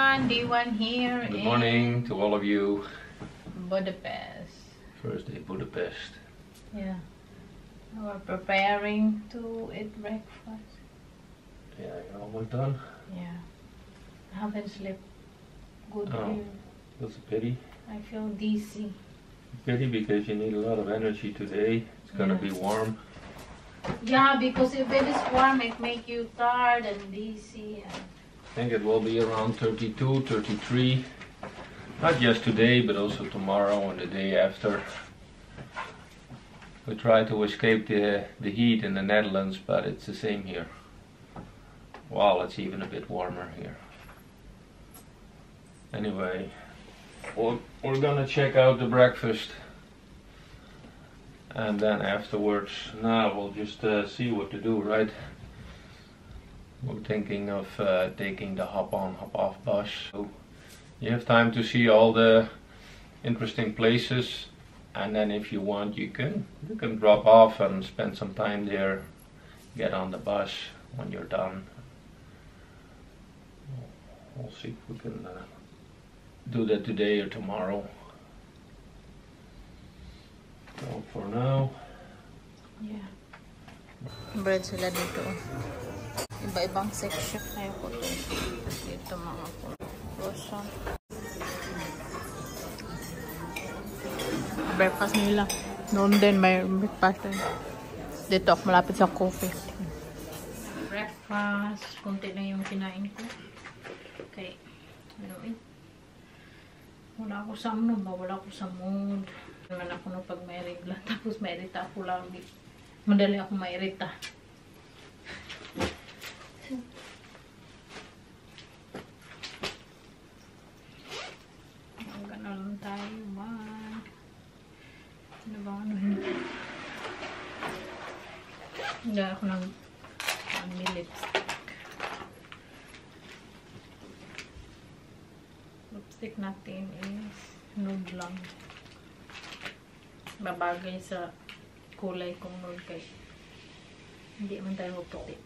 Day one here. Good morning to all of you. Budapest. First day Budapest. Yeah. We're preparing to eat breakfast. Yeah, you're almost done. Yeah. I haven't slept good Oh, here. that's a pity. I feel dizzy. Pity because you need a lot of energy today. It's gonna Yeah. be warm. Yeah, because if it is warm, it makes you tired and dizzy. I think it will be around 32, 33. Not just today, but also tomorrow and the day after. We try to escape the heat in the Netherlands, but it's the same here. Wow, it's even a bit warmer here. Anyway, we're gonna check out the breakfast. And then afterwards, now we'll just see what to do, right? We're thinking of taking the hop-on, hop-off bus. So you have time to see all the interesting places, and then if you want, you can drop off and spend some time there. Get on the bus when you're done. We'll see if we can do that today or tomorrow. So for now, Yeah. Bread sila dito. Iba-ibang section. Ayoko to. Dito mga croissant. Breakfast nila. Noon din may breakfast din. Dito ako malapit sa coffee. Breakfast. Kunti na yung kinain ko. Okay. Anyway. Wala ako sa mood. Wala ako sa mood. Naman ako no pag may regla. Tapos mairita ako lagi. Madali ako mairita. Gano'n lang tayo man. Ano ba ano hindi? Hindi ako ng lipstick. Lipstick natin is nude lang. Babagay sa kulay kong nude kay hindi man tayo puti.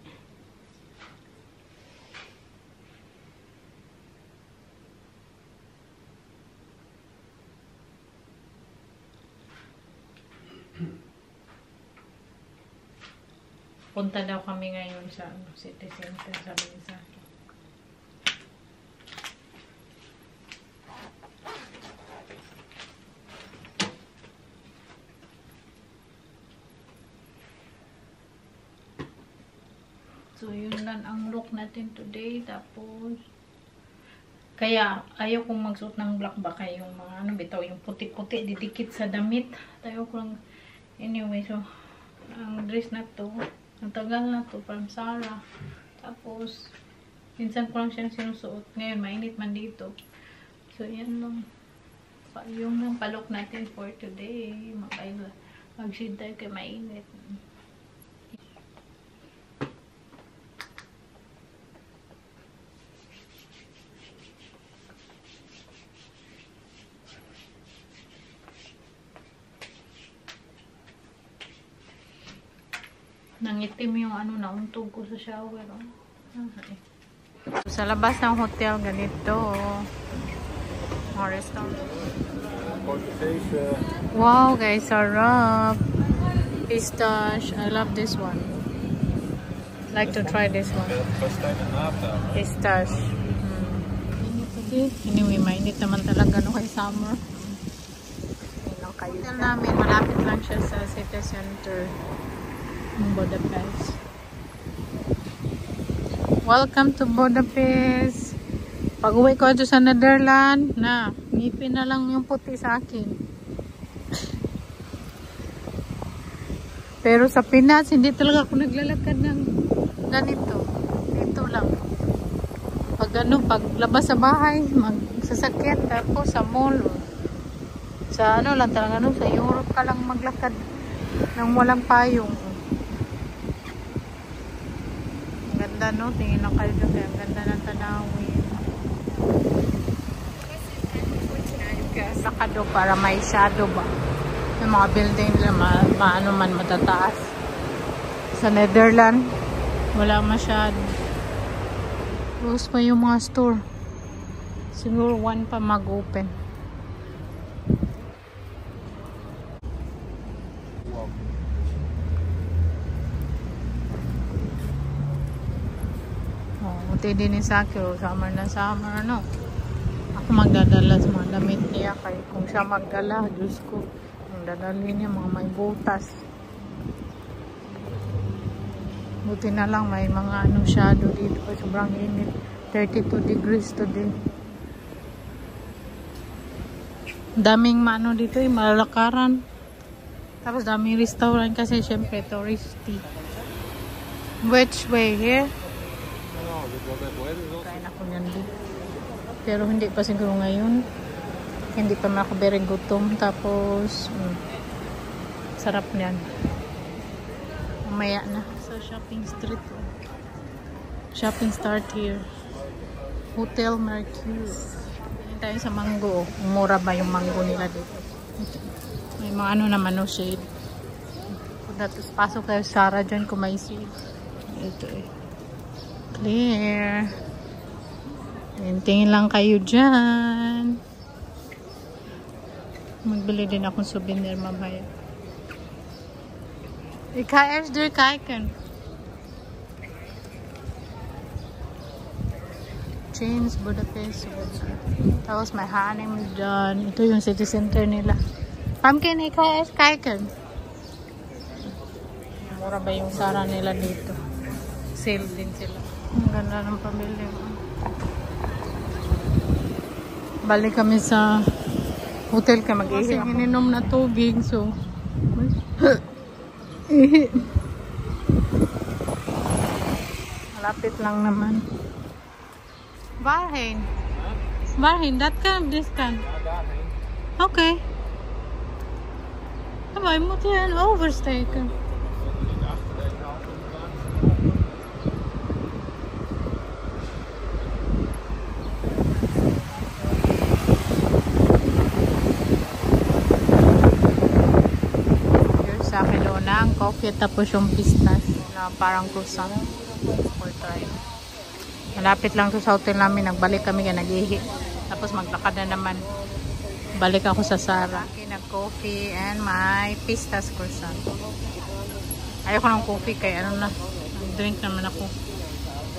Punta daw kami ngayon sa city center, sabi niya sa akin. So, yun lang ang look natin today. Tapos, kaya ayaw kong magsuot ng black baka yung mga ano, bitaw, yung puti-puti, didikit sa damit. Ayaw ko lang. Anyway, so, ang dress na to, ang tagal na to, from Zara. Tapos, minsan ko lang siyang sinusuot. Ngayon, mainit man dito. So, yan lang. Yung lang palok natin for today. Mag-shade tayo kay mainit. Nangitim yung ano, nauntog ko sa shower. Oh. Okay. So, sa labas ng hotel, ganito. Mga restaurant. Wow, guys, sarap. Pistache. I love this one. Like to try this one. Pistache. Anyway, mainit naman talaga no kay summer. Hotel namin, malapit lang siya sa city center. Budapest. Welcome to Budapest. Pag uwi ko ito sa Netherlands, ngipin na lang yung puti sa akin. Pero sa Pinas, hindi talaga ako naglalakad ng ganito. Ito lang. Pag labas sa bahay, magsasakyan, tapos sa mall. Sa ano lang talaga, sa Europe ka lang maglakad nang walang payong. Ganda no, tingin lang kayo doon. Ang ganda ng tanawin. Saka doon para may shadow ba. Yung mga building nila maano man matataas. Sa Netherlands, wala masyado. Close pa yung mga store. Siguro 1 pa mag-open. Buti din ni Sakyo, summer na summer, no? Ako magdadala sa mga damit niya, kaya kung siya magdala, Diyos ko, ang dadali niya, mga may butas. Buti na lang, may mga shadow dito, sobrang init. 32 degrees today. Daming dito, malalakaran. Tapos daming restaurant kasi syempre touristy. Which way? Here? Kain ako yan din. Pero hindi pa siguro ngayon. Hindi pa makabering gutom. Tapos sarap niyan. Mamaya na. So shopping street. Shopping start here. Hotel Mercure. Hindi tayo sa mango. Mura ba yung mango nila dito? May mga naman shade. Tapos pasok kayo Sarah dyan kung may shade. Ito clear. Tingin lang kayo dyan. Magbili din akong souvenir mamaya. Ik ga eerst door kijken. Chains, Budapest. Tapos may H&M dyan. Ito yung city center nila. Pumpkin, ik ga eerst kijken. Mura ba yung Sarah nila dito? Sale din sila. Ang ganda ng pamilya. Balik kami sa hotel ka mag-ihi. Kasi ininom na tubig, so malapit lang naman. Waarheen? Waarheen? Dat kan, this kan. Oké. Maar je moet hier oversteken. Sa Kelowna, ang coffee tapos yung pistache na parang croissant. Or try. Malapit lang to sa hotel namin. Nagbalik kami kaya nag-ihi. Tapos maglakad na naman. Balik ako sa Sarah. Nag-coffee and my pistache croissant. Ayoko ng coffee kaya ano na. Drink naman ako.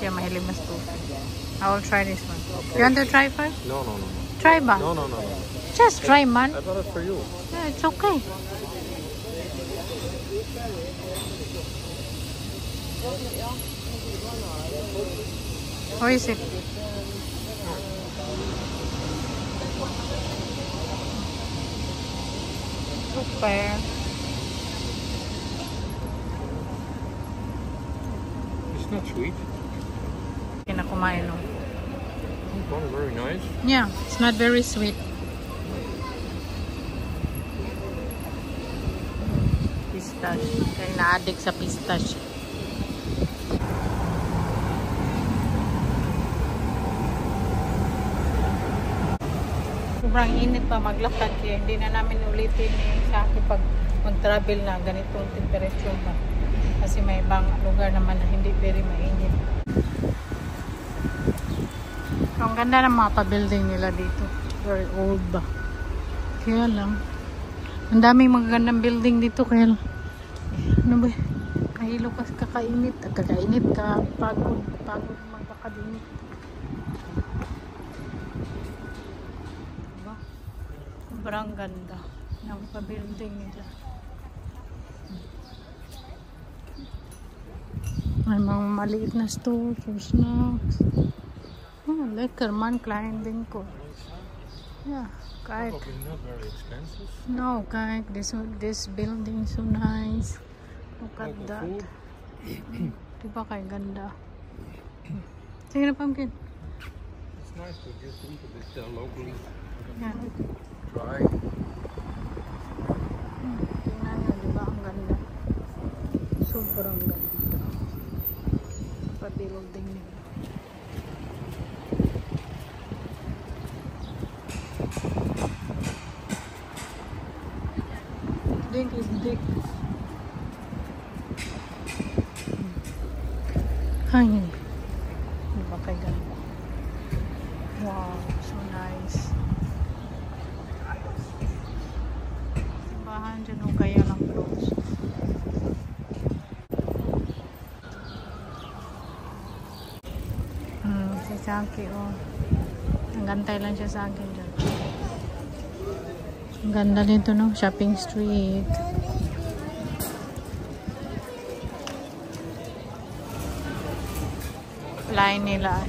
Kaya mahilig mas coffee. I will try this one. You want to try first? No. Try ba? No. Just try, man. I bought it for you. Yeah, it's okay. How is it? Super. It's not sweet. Kinakumain no. Oh, very nice. Yeah, it's not very sweet. Pistache. Kaya na-addict sa pistache. Sobrang init pa maglakad kaya hindi na namin ulitin sa akin pag mag-travel na ganitong temperature ba. Kasi may ibang lugar naman na hindi very mainit. Ang ganda ng mga pa-building nila dito. Very old ba. Kaya lang. Ang daming magagandang building dito kaya lang. Ano ba? Kahilo kasi kakainit. Kakainit ka. Pagod magkakadinit. Sobrang ganda ng pa-building nila. May mga maliit na store for snacks. Oh, lekker man, klein din ko. Yeah, kijk. Probably not very expensive. No, kijk, this building so nice. Look at Local that. food. Diba kay ganda? Sige na, Pumpkin. It's nice to just eat a bit locally. Yeah. Try. Tingnan nyo, diba? Ang ganda. Sobrang ganda. Pa-building nila. Dink is dick. Ay, diba kay ganda? Wow, so nice. nice. Simbahan dyan o kaya lang close. Si Saki o. Nagantay lang siya sa akin dyan. Ang ganda nito no, shopping street. Line nila.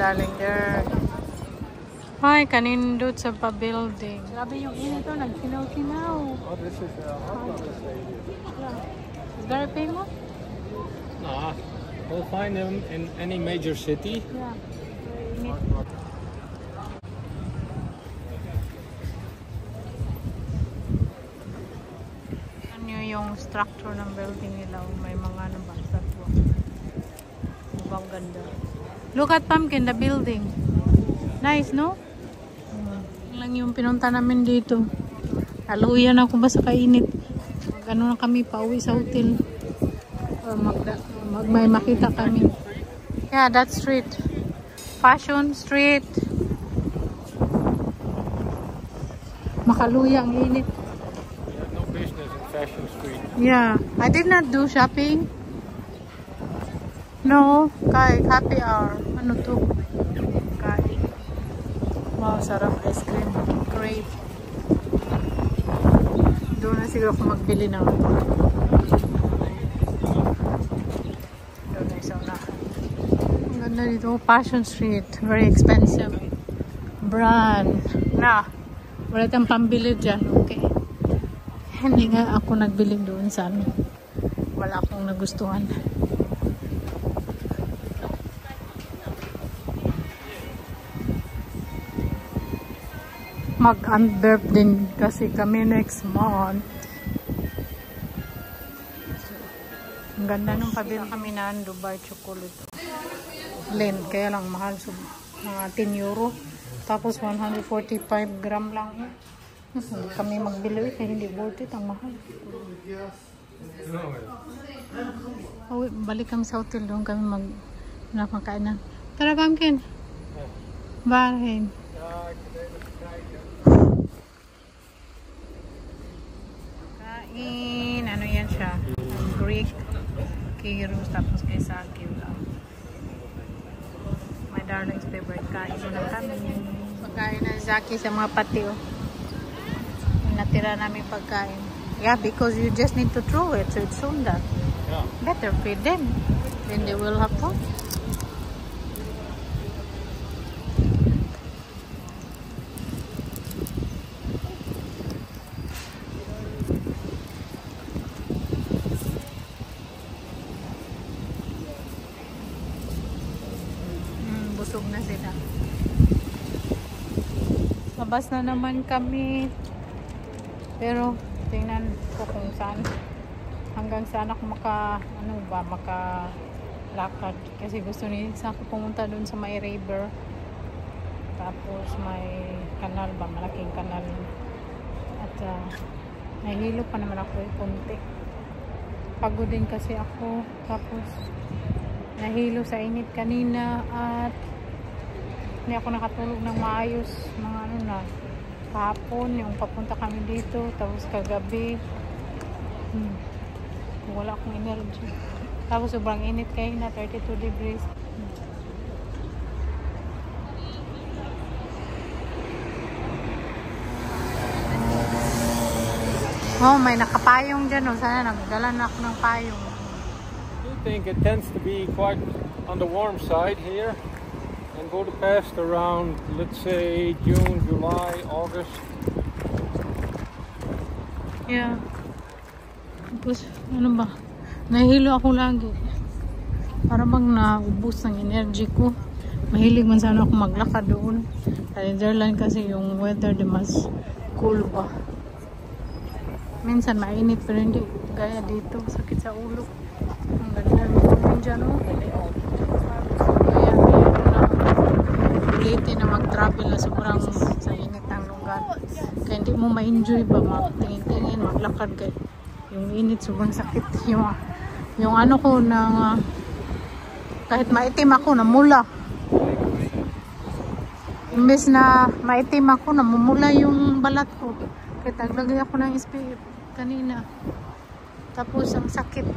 Darling there. Hi, kanindot sa pa-building. Grabe yung init to, nagkinaw-kinaw. Oh, this is Is there a payment? Nah, we'll find them in any major city. Yeah. Ano yung structure ng building nila? May mga ano ba? Statwa. Ang ganda. Look at Pumpkin, the building. Nice, no? Lang yung pinunta namin dito. Haluyan ako ba sa kainit? Gano'n na kami pauwi sa hotel. Or may makita kami. Yeah, that street. Fashion Street. Makaluya ang init. We have no business in Fashion Street. Yeah, I did not do shopping. No, Kai, happy hour. Ano to? Kai. Wow, sarap ice cream. Great. Doon na siguro ako magbili ng doon na isa na. Ang ganda dito. Fashion Street. Very expensive. Brand. Na. Wala tayong pambili dyan. Okay. Hindi nga ako nagbili doon sa ano. Wala akong nagustuhan. Mag-unburp din kasi kami next month. Ang ganda nung pabila kami na Dubai chocolate. Blend, kaya lang mahal. So, mga 10 euro. Tapos 145 gram lang. Hindi kami magbili kaya hindi worth it. Ang mahal. Oh, balik kami sa hotel. Doon kami nakakainan. Tara, Pumpkin. Bahin. Kain. Ano yan siya? Greek gyros. Tapos kay Saki lang. My darling's favorite. Kain na kami. Pagkain na Zaki sa mga pati. Oh. Natira namin pagkain. Yeah, because you just need to throw it. So it's soon that. Yeah. Better feed them. Then they will have fun. Busog na sila. Labas na naman kami. Pero tingnan ko kung saan. Hanggang saan ako makalakad. Kasi gusto ni sa ako pumunta doon sa may river. Tapos may kanal ba? Malaking kanal. At nahihilo pa naman ako konti. Pagod din kasi ako. Tapos nahilo sa init kanina at hindi ako nakatulog ng maayos mga ano na kahapon yung papunta kami dito tapos kagabi wala akong energy tapos sobrang init kayo na 32 degrees oh may nakapayong dyan oh. Sana nagdala na ako ng payong. I think it tends to be quite on the warm side here. In Budapest around, let's say, June, July, August. Yeah. Tapos, ano ba? Nahihilo ako lagi. Para bang naubos ng energy ko. Mahilig man sana ako maglakad doon. Sa Netherlands kasi yung weather di mas cool ba. Minsan mainit pero hindi gaya dito. Sakit sa ulo. Ang ganda naman dyan o. Ulitin na mag-travel na sobrang sa init ng lugar. Kaya hindi mo ma-enjoy ba magtingin-tingin, maglakad kaya yung init sobrang sakit. Yung ano ko ng Kahit maitim ako, namula. Imbes na maitim ako, namumula yung balat ko. Kaya naglagay ako ng SPF kanina. Tapos ang sakit.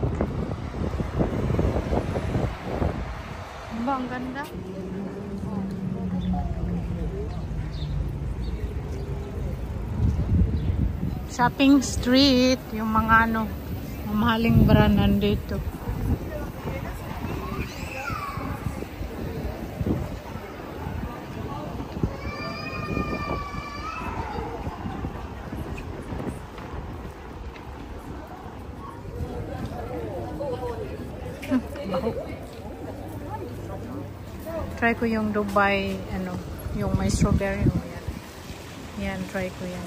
Diba, ang ganda? Shopping street, yung mga ano, mamahaling brand nandito. Try ko yung Dubai, ano, yung may strawberry. Oh, yan. Yan, try ko yan.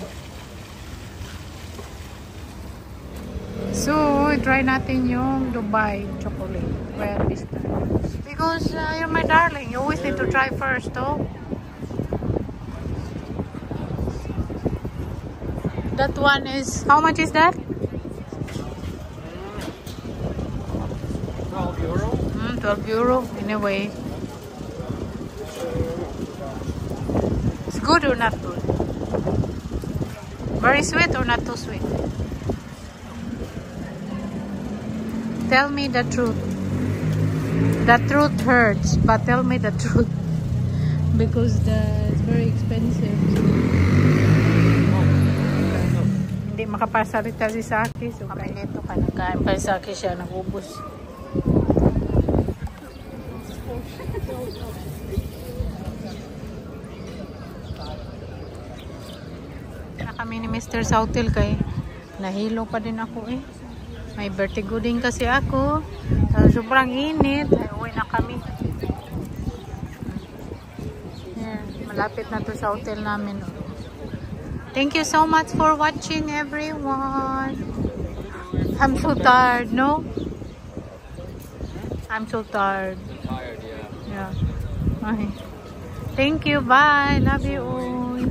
So, try natin yung Dubai chocolate. Well, because you're my darling, you always need to try first, oh. That one is, how much is that? 12 euro. 12 euro, anyway. It's good or not good? Very sweet or not too sweet? Tell me the truth. The truth hurts, but tell me the truth. Because it's very expensive. Hindi makapasalita si Saki. So, kami dito ka nagkain pa si Saki siya, nag-ubos. Na kami ni Mr. sa hotel kay nahilo pa din ako eh. May vertigo din kasi ako. Sobrang init. Ay, uwi na kami. Yan. Malapit na to sa hotel namin. Thank you so much for watching, everyone. I'm so tired, no? I'm so tired. Tired, yeah. Yeah. Okay. Thank you. Bye. Love you all.